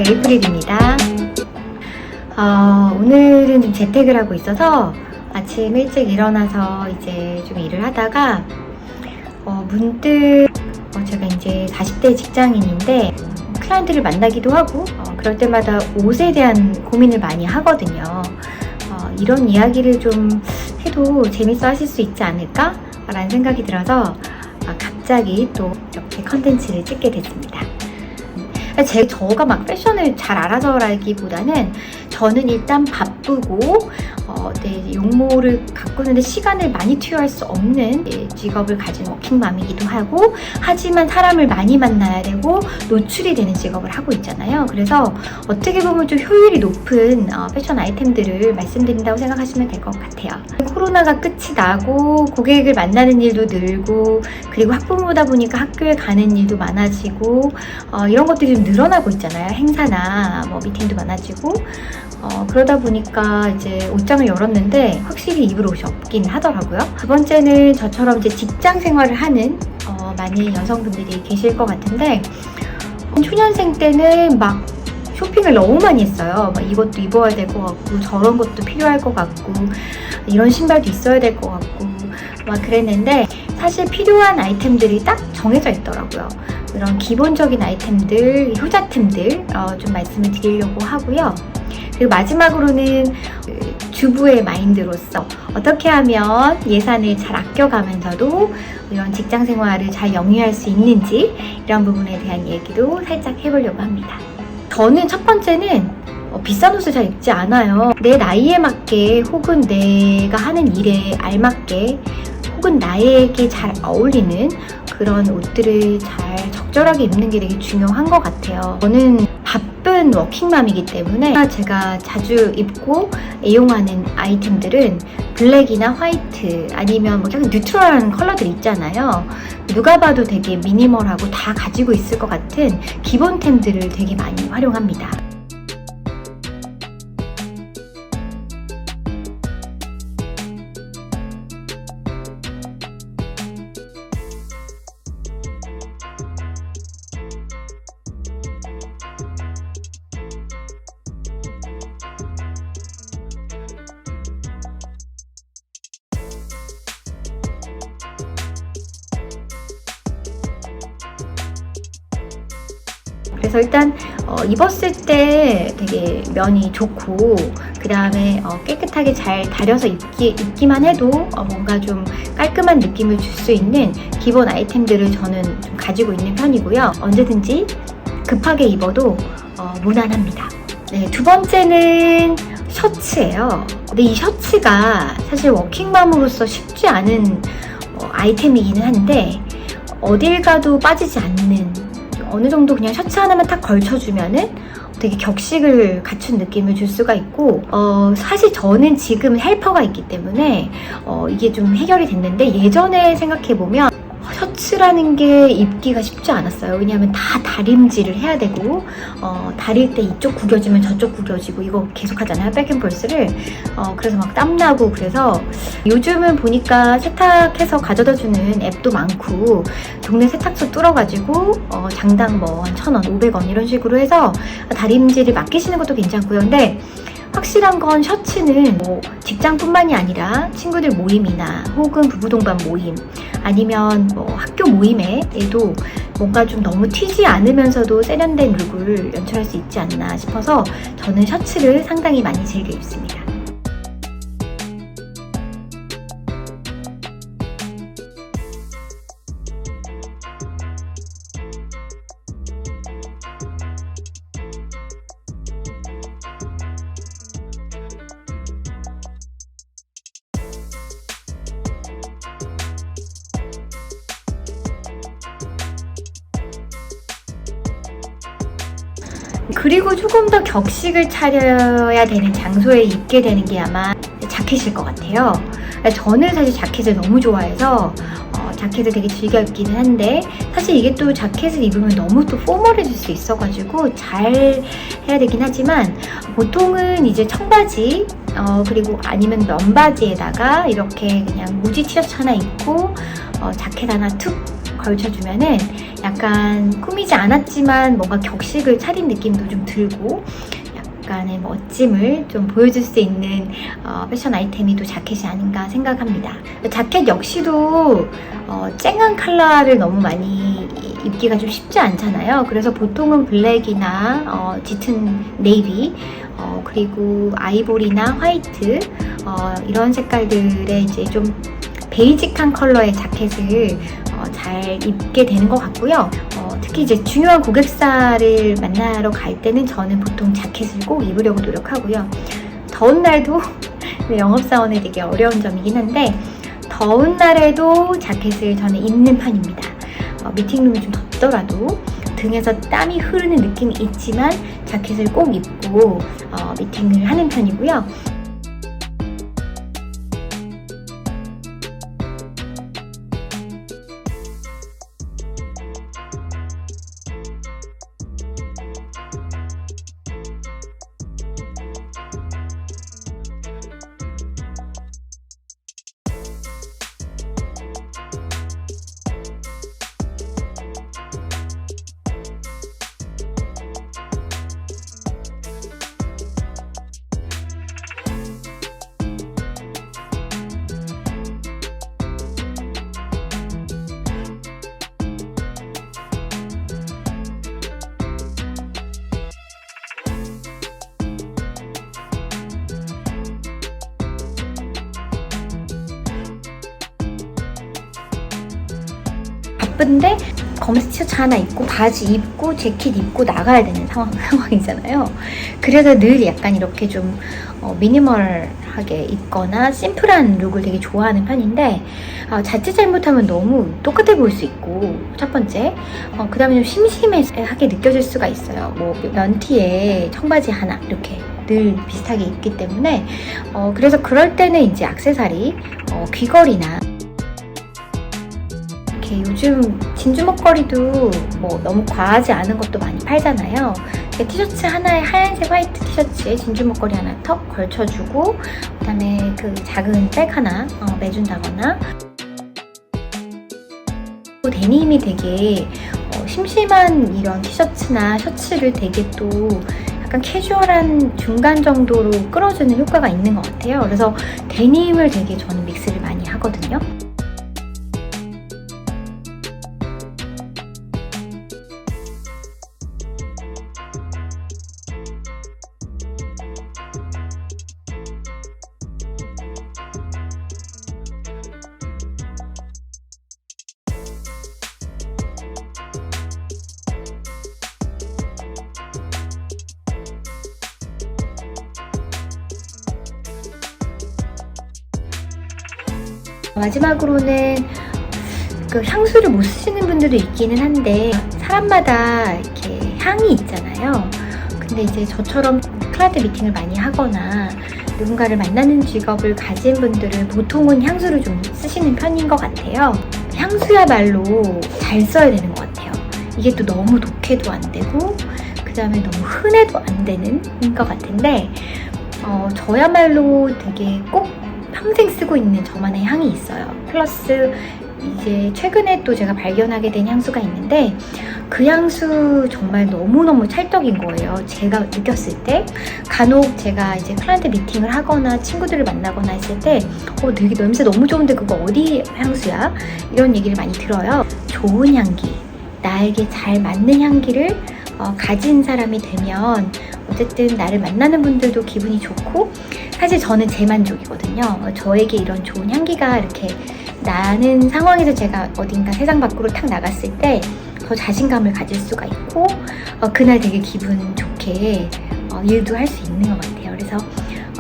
에이프릴입니다. 오늘은 좀 재택을 하고 있어서 아침 일찍 일어나서 이제 좀 일을 하다가 문득 제가 이제 40대 직장인인데 클라이언트를 만나기도 하고 그럴 때마다 옷에 대한 고민을 많이 하거든요. 이런 이야기를 좀 해도 재밌어 하실 수 있지 않을까? 라는 생각이 들어서 갑자기 또 이렇게 컨텐츠를 찍게 됐습니다. 저가 막 패션을 잘 알아서라기보다는 저는 일단 바쁘고 용모를 가꾸는데 시간을 많이 투여할 수 없는 직업을 가진 워킹맘이기도 하고, 하지만 사람을 많이 만나야 되고 노출이 되는 직업을 하고 있잖아요. 그래서 어떻게 보면 좀 효율이 높은 패션 아이템들을 말씀드린다고 생각하시면 될 것 같아요. 코로나가 끝이 나고 고객을 만나는 일도 늘고, 그리고 학부모다 보니까 학교에 가는 일도 많아지고 이런 것들이 좀 늘어나고 있잖아요. 행사나 미팅도 많아지고 그러다 보니까 이제 옷장을 열었는데 확실히 입을 옷이 없긴 하더라고요. 두 번째는 저처럼 이제 직장 생활을 하는 많은 여성분들이 계실 것 같은데, 초년생 때는 막 쇼핑을 너무 많이 했어요. 이것도 입어야 될 것 같고 저런 것도 필요할 것 같고 이런 신발도 있어야 될 것 같고 막 그랬는데, 사실 필요한 아이템들이 딱 정해져 있더라고요. 이런 기본적인 아이템들, 효자템들 좀 말씀을 드리려고 하고요. 그리고 마지막으로는 주부의 마인드로서 어떻게 하면 예산을 잘 아껴가면서도 이런 직장 생활을 잘 영위할 수 있는지, 이런 부분에 대한 얘기도 살짝 해보려고 합니다. 저는 첫 번째는 비싼 옷을 잘 입지 않아요. 내 나이에 맞게 혹은 내가 하는 일에 알맞게 혹은 나에게 잘 어울리는 그런 옷들을 잘 적절하게 입는 게 되게 중요한 것 같아요. 저는 바쁜 워킹맘이기 때문에 제가 자주 입고 애용하는 아이템들은 블랙이나 화이트 아니면 약간 뉴트럴한 컬러들 있잖아요. 누가 봐도 되게 미니멀하고 다 가지고 있을 것 같은 기본템들을 되게 많이 활용합니다. 그래서 일단 입었을 때 되게 면이 좋고, 그 다음에 깨끗하게 잘 다려서 입기만 해도 뭔가 좀 깔끔한 느낌을 줄 수 있는 기본 아이템들을 저는 좀 가지고 있는 편이고요. 언제든지 급하게 입어도 무난합니다. 네, 두 번째는 셔츠예요. 근데 이 셔츠가 사실 워킹맘으로서 쉽지 않은 아이템이기는 한데, 어딜 가도 빠지지 않는, 어느 정도 그냥 셔츠 하나만 딱 걸쳐주면은 되게 격식을 갖춘 느낌을 줄 수가 있고, 사실 저는 지금 헬퍼가 있기 때문에 이게 좀 해결이 됐는데, 예전에 생각해보면 셔츠라는 게 입기가 쉽지 않았어요. 왜냐하면 다 다림질을 해야 되고 다릴 때 이쪽 구겨지면 저쪽 구겨지고 이거 계속 하잖아요, 백앤폴스를. 그래서 막 땀나고. 그래서 요즘은 보니까 세탁해서 가져다주는 앱도 많고, 동네 세탁소 뚫어가지고 장당 한 1,000원, 500원 이런 식으로 해서 다림질을 맡기시는 것도 괜찮고요. 근데 확실한 건 셔츠는 직장뿐만이 아니라 친구들 모임이나 혹은 부부동반 모임 아니면 학교 모임에도 뭔가 좀 너무 튀지 않으면서도 세련된 룩을 연출할 수 있지 않나 싶어서 저는 셔츠를 상당히 많이 즐겨 입습니다. 그리고 조금 더 격식을 차려야 되는 장소에 입게 되는 게 아마 자켓일 것 같아요. 저는 사실 자켓을 너무 좋아해서 자켓을 되게 즐겨 입기는 한데, 사실 이게 또 자켓을 입으면 너무 또 포멀해질 수 있어가지고 잘 해야 되긴 하지만, 보통은 이제 청바지 그리고 아니면 면바지에다가 이렇게 그냥 무지 티셔츠 하나 입고 자켓 하나 툭 걸쳐주면은 약간 꾸미지 않았지만 뭔가 격식을 차린 느낌도 좀 들고 약간의 멋짐을 좀 보여줄 수 있는 패션 아이템이 또 자켓이 아닌가 생각합니다. 자켓 역시도 쨍한 컬러를 너무 많이 입기가 좀 쉽지 않잖아요. 그래서 보통은 블랙이나 짙은 네이비, 그리고 아이보리나 화이트, 이런 색깔들의 이제 좀 베이직한 컬러의 자켓을 잘 입게 되는 것 같고요. 특히 이제 중요한 고객사를 만나러 갈 때는 저는 보통 자켓을 꼭 입으려고 노력하고요. 더운 날도 영업사원에 되게 어려운 점이긴 한데 더운 날에도 자켓을 저는 입는 편입니다. 미팅룸이 좀 덥더라도 등에서 땀이 흐르는 느낌이 있지만 자켓을 꼭 입고 미팅을 하는 편이고요. 바쁜데 검은색 티셔츠 하나 입고 바지 입고 재킷 입고 나가야 되는 상황이잖아요. 그래서 늘 약간 이렇게 좀 미니멀하게 입거나 심플한 룩을 되게 좋아하는 편인데 자칫 잘못하면 너무 똑같아 보일 수 있고 첫 번째 그 다음에 좀 심심하게 느껴질 수가 있어요. 뭐 면티에 청바지 하나 이렇게 늘 비슷하게 입기 때문에 그래서 그럴 때는 이제 액세서리 귀걸이나 요즘 진주 목걸이도 뭐 너무 과하지 않은 것도 많이 팔잖아요. 티셔츠 하나에 하얀색 화이트 티셔츠에 진주 목걸이 하나 턱 걸쳐주고 그다음에 그 작은 백 하나 매준다거나 데님이 되게 심심한 이런 티셔츠나 셔츠를 되게 또 약간 캐주얼한 중간 정도로 끌어주는 효과가 있는 것 같아요. 그래서 데님을 되게 저는 믹스를 많이 하거든요. 마지막으로는 그 향수를 못 쓰시는 분들도 있기는 한데 사람마다 이렇게 향이 있잖아요. 근데 이제 저처럼 클라이언트 미팅을 많이 하거나 누군가를 만나는 직업을 가진 분들은 보통은 향수를 좀 쓰시는 편인 것 같아요. 향수야말로 잘 써야 되는 것 같아요. 이게 또 너무 독해도 안 되고 그 다음에 너무 흔해도 안 되는 것 같은데 저야말로 되게 꼭 평생 쓰고 있는 저만의 향이 있어요. 플러스 이제 최근에 또 제가 발견하게 된 향수가 있는데 그 향수 정말 너무너무 찰떡인 거예요. 제가 느꼈을 때 간혹 제가 이제 클라이언트 미팅을 하거나 친구들을 만나거나 했을 때 되게 냄새 너무 좋은데 그거 어디 향수야? 이런 얘기를 많이 들어요. 좋은 향기, 나에게 잘 맞는 향기를 가진 사람이 되면 어쨌든 나를 만나는 분들도 기분이 좋고 사실 저는 제 만족이거든요. 저에게 이런 좋은 향기가 이렇게 나는 상황에서 제가 어딘가 세상 밖으로 탁 나갔을 때 더 자신감을 가질 수가 있고 그날 되게 기분 좋게 일도 할 수 있는 것 같아요. 그래서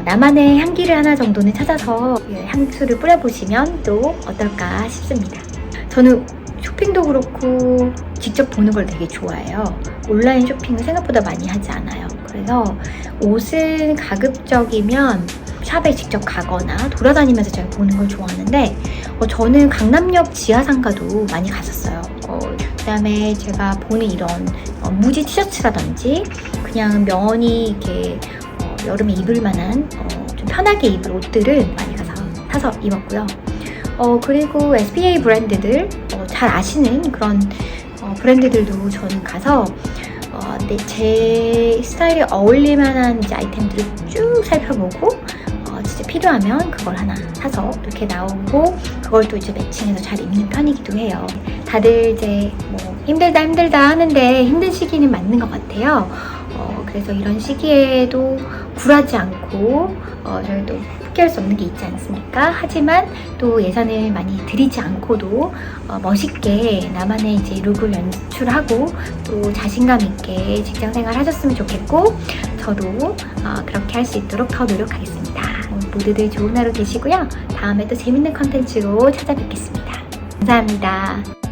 나만의 향기를 하나 정도는 찾아서 향수를 뿌려보시면 또 어떨까 싶습니다. 저는 쇼핑도 그렇고 직접 보는 걸 되게 좋아해요. 온라인 쇼핑을 생각보다 많이 하지 않아요. 그래서 옷은 가급적이면 샵에 직접 가거나 돌아다니면서 제가 보는 걸 좋아하는데 저는 강남역 지하상가도 많이 갔었어요. 그 다음에 제가 보는 이런 무지 티셔츠라든지 그냥 면이 이렇게 여름에 입을 만한 좀 편하게 입을 옷들은 많이 가서 사서 입었고요. 그리고 SPA 브랜드들 잘 아시는 그런 브랜드들도 저는 가서 제 스타일에 어울릴 만한 이제 아이템들을 쭉 살펴보고 진짜 필요하면 그걸 하나 사서 이렇게 나오고 그걸 또 이제 매칭해서 잘 입는 편이기도 해요. 다들 이제 뭐 힘들다 하는데 힘든 시기는 맞는 것 같아요. 그래서 이런 시기에도 굴하지 않고 저희도 포기할 수 없는 게 있지 않습니까? 하지만 또 예산을 많이 들이지 않고도 멋있게 나만의 이제 룩을 연출하고 또 자신감 있게 직장 생활 하셨으면 좋겠고 저도 그렇게 할 수 있도록 더 노력하겠습니다. 모두들 좋은 하루 되시고요. 다음에 또 재밌는 컨텐츠로 찾아뵙겠습니다. 감사합니다.